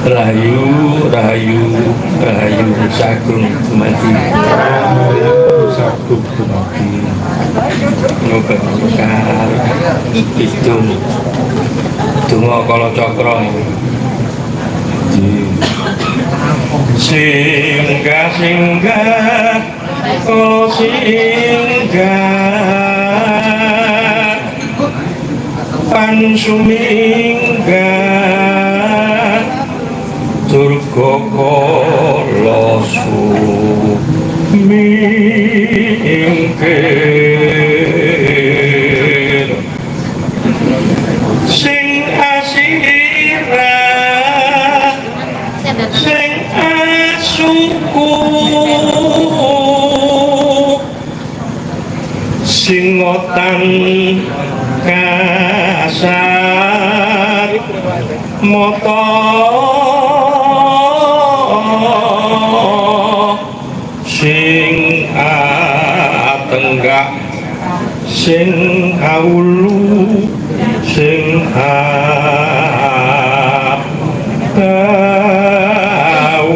Rahayu, rahayu, rahayu sagung mati. Sagung mati. Ngobat-ngobat hitung donga kala cakra singgah singgah kala singgah pansuminggat durga kala sumingkir sing asirah sing asuku singotan kasar mata sing atenggak sing awulu sing tau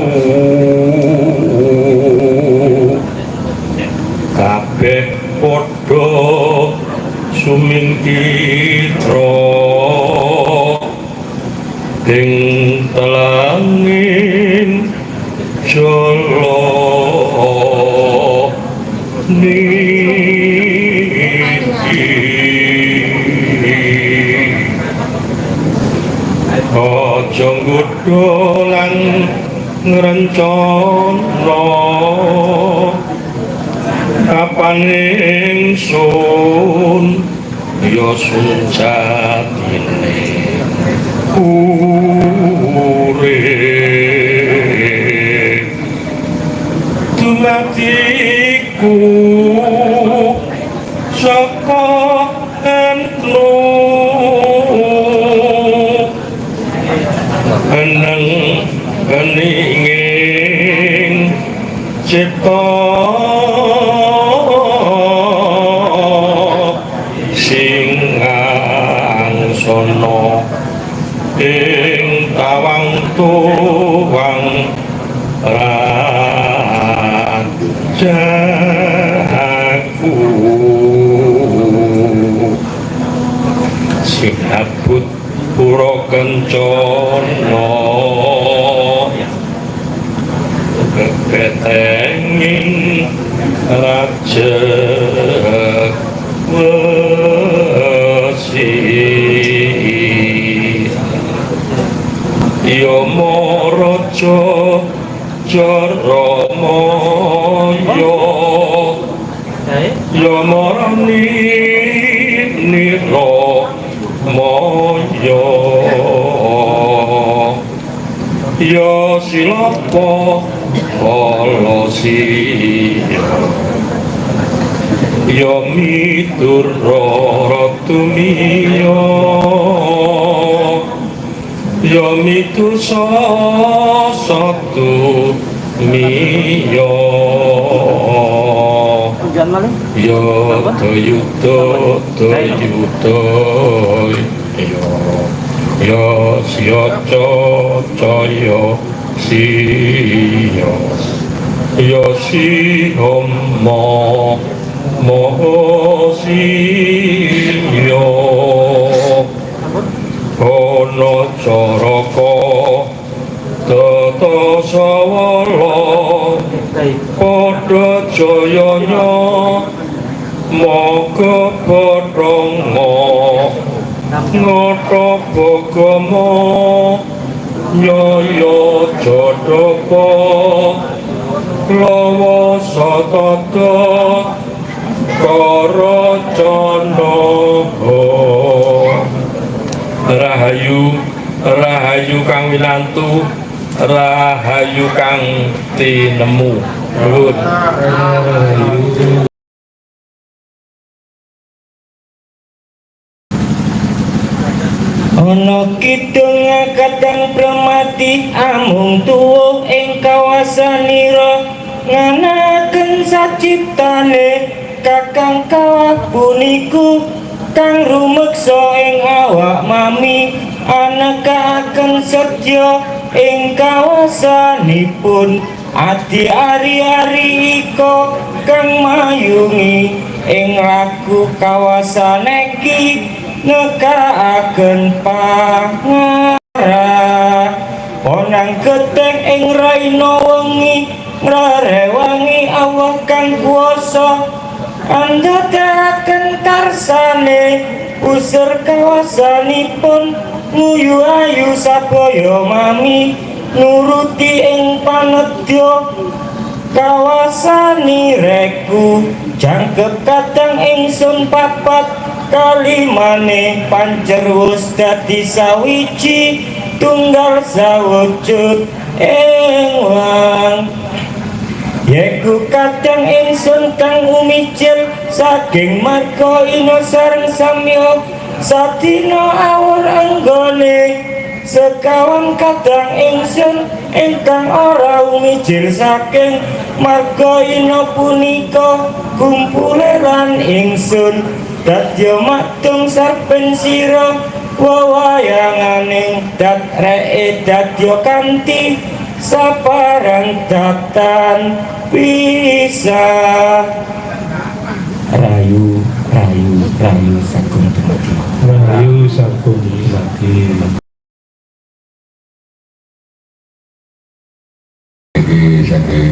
kabeh padha sumingkira ing telanging jala niki aja nggodha lan ngrencana kapan ingsun ya sunjatine urip dumadiku saka entlu eneng keninging cipta sing angsana ing tawang tuwang rajaku sing abut pura kencana keketenging raja wesi Yamaraja Jaramaya Yamarani Niramaya Ya Silapa Kalasiya Ya Midura Tumiya Ya mitu satu miya ya dayuda ya siyaca caya siya ya sihama maha siya ana caraka tata sawala padha jayanya maka padhanga ngata bagama nyaya jadapa lawa satata karacana rahayu rahayu kang wilantu rahayu kang tinemu nuwun ana kidung kadang premati amung tuwuh ing kawasanira nganaken saciptane kakang kawah puniku kang rumeksa ing awak mami anakaken setya ing kawasanipun adi ari-ari iko kang mayungi ing laku kawasan iki nekaaken pangara onang geteng ing raina wengi ngrewangi Allah kang kuwasa andhadhaken karsane usur kawasanipun nguyu ayu sabaya mami nuruti ing panedya kawasani reku jangkep kadang ingsun papat kalimane pancerwus dadi sawiji tunggal sawujud ing wang yeku kadang ingsun kang umicil saking marga ina sareng samya sadina awur anggone sekawan kadang ingsun ingkang ora umicil saking marga ina punika kumpule lan ingsun dadya maktung sarpen sira wewayanganing dat reke dadya kanthi saparang datan bisa rayu sagung tumati rayu sagung tumati saking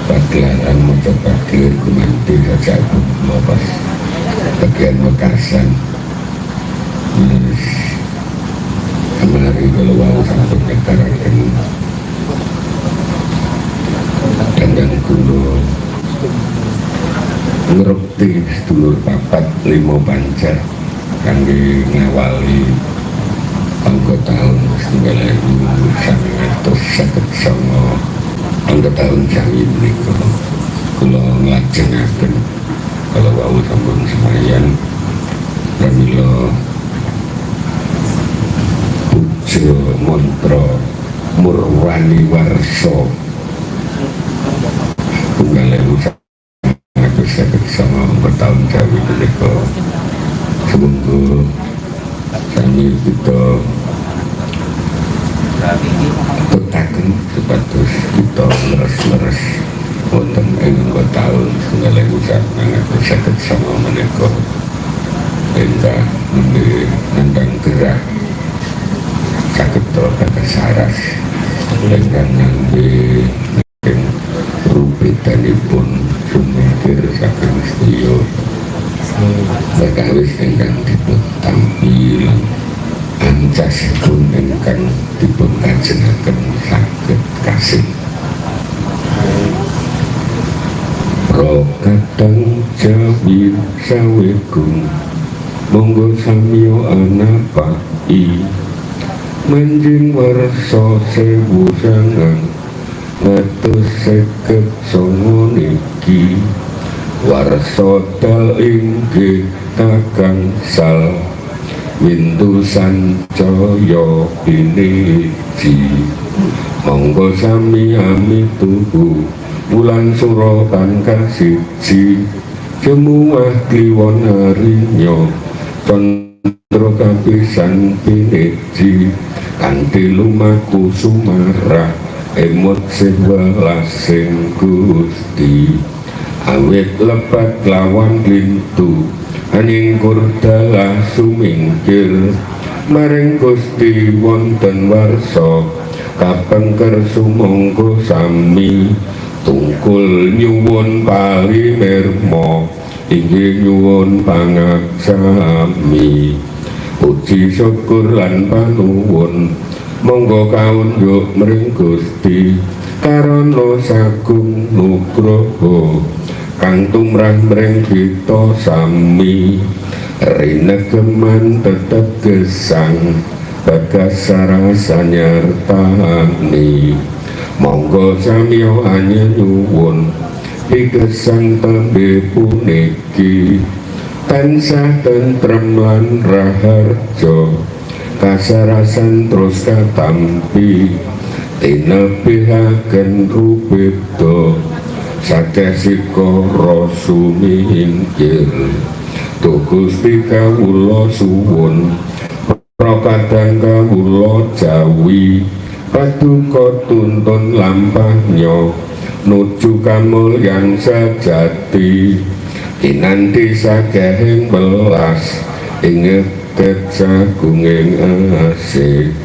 pagelaran maca pager gumanti saja lepas bagian wekasan terus kemarin kalau wau sampun nyekaraken dandang kulo ngerukti sedulur papat limo pancar kangge ngawali angka tahun 1959 angka tahun jami menika kula nglajengaken kalau wau sampun semayan pramila puja mantra murwani warsa tunggal 1959 bertahun jami menika semoga kami kita tetaken sepatus kita leres-leres wonten ing tahun 1959 menika ingkang nembe nandang gerah saged bagas saras ingkang nembe ing rupitanipun sumikir saking sedaya perkawis ingkang dipun tampilan ancasipun ingkang dipun kajengaken saged kasih Rokatang jawi sawegung monggo samyo anapai manjing warsa sewu sangang ngatus seket songo niki warsa dal inggih kakang sal windu sancaya piniji monggo sami amituhu bulan sura kangkang siji jemuah kliwon harinya condro kapisan piniji kanthi lumaku sumarah emot sewelasing Gusti awit lebat lawan lintu aning kurdalah sumingkir maring Gusti wonten warsa kapengker sumangga sami tungkul nyuwun palimirma inggih nyuwun pangaksami puji syukur lan panuwun monggo kaunjuk mring Gusti karana sagung nugraha kang tumrap mring kita sami rinegeman tetep gesang bagas sarasa nyartani monggo samya anyuwun pigesang tembe puniki tansah tentrem lan raharja kasarasan terus katampi tinebihaken rupeda sakesika rasumingkir Gusti kawula suwun prokadang kawula jawi paduka tuntun lampahnya nuju kamulyan sejati kinanti sakehing welas ing kecagunging asih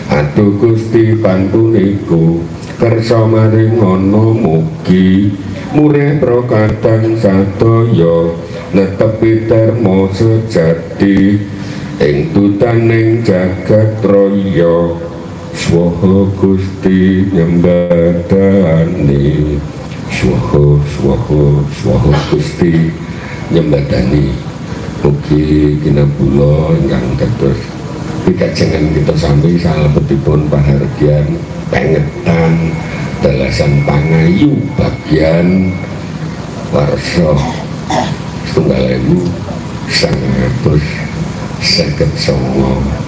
atuh Gusti pantuniku kersa maringana mugi murih prokadang sadaya netepi termo sejati ing tutaning jagat raya swaha Gusti nyembadani swaha Gusti nyembadani. Mugi kinabula ingkang dados pikajengan kita sami salebetipun pahargyan pengetan dalasan pangayu bagian warsa 1959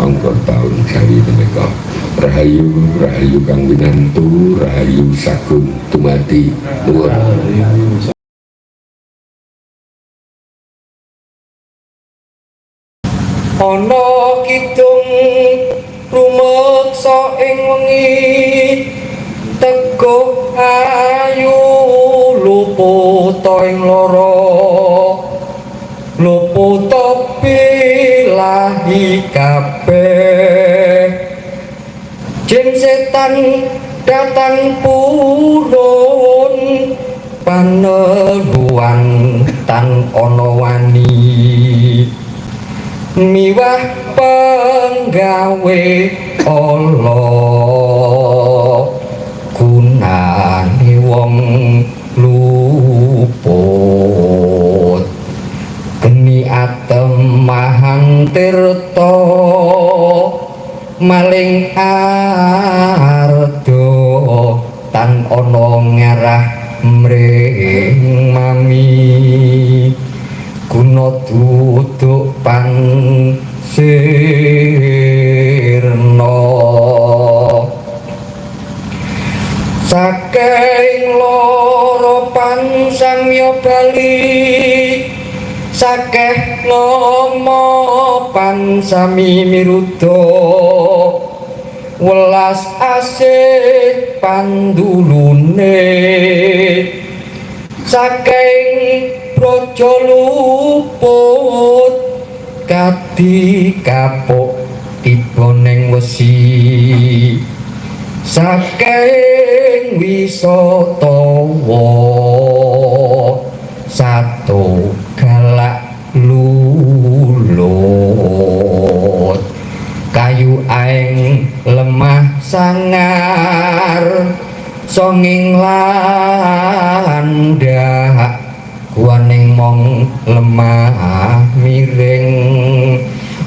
angka taun Jawi menika. Rahayu kang winantu, rahayu sagung dumadi nuwun. Ana kidung rumeksa ing wengi teguh ayu luput ing lara luput bilahi kabeh jin setan datang purun paneluan tan ana wani miwah penggawe ala gunane wong luput geni atemahang tirta maling ardo tan ana ngarah mring mami guna duduk pansirna saking lara pansamya bali sakeh nama pansami miruda welas asih pandulune saking praja luput kadi kapuk tiba ning wesi saking wisatawa satu galak lulut kayu aeng lemah sangar songing landak kuaning mong lemah miring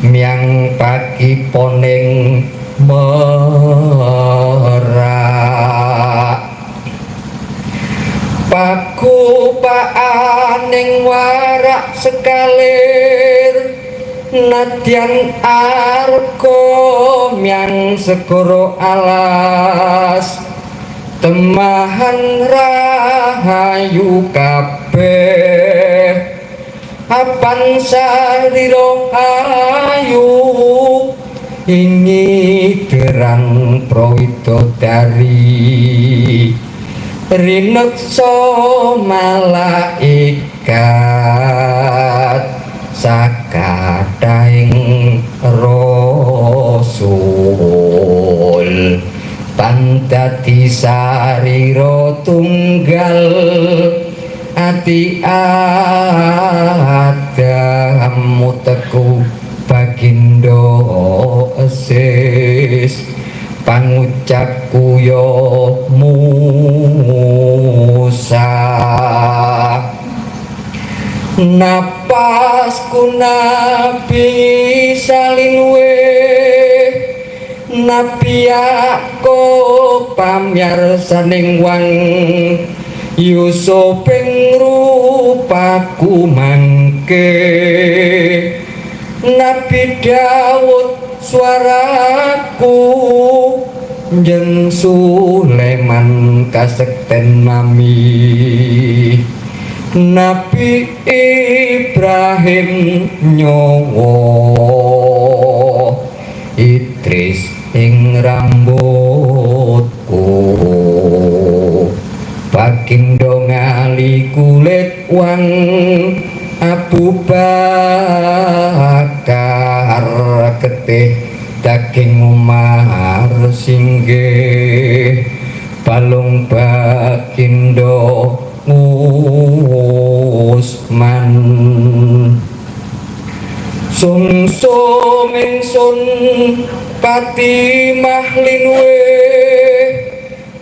miang pagi poning merak paku paaning warak sekalir nadyan arko miang segoro alas temahan rahayu kabeh apan sarira ayu ini derang prawidodari rineksa malaikat sakadaing rasul pantati sarira tunggal ati Adam muteku bagindo esis pangucapku yo Musa napasku nabi salinwe nabi Yakub pamyarsaning wang Yusuf ing rupaku mangke Nabi Daud suaraku jeung Sulaiman kasekten mami Nabi Ibrahim nyawa Idris ing rambutku Bagindo ngali kulit wang Abu Bakar getih daging Umar singgih balung Bagindo Usman sungsung ingsun pati mahlinwe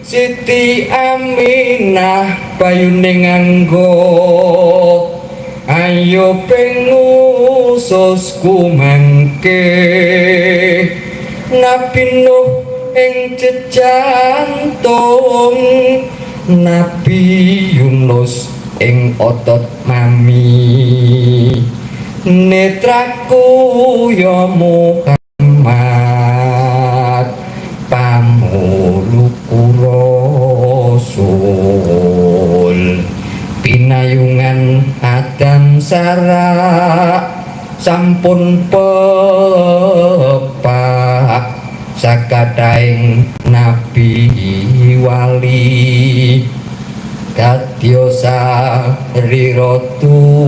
Siti Aminah bayune nganggo ayo pengususku mangke Nabi Nuh ing jejantung Nabi Yunus ing otot mami netraku ya Muhammad pamuluku Rasul pinayungan Adam Sarah sampun pepak sakadaing nabi wali kadya sarira tunggal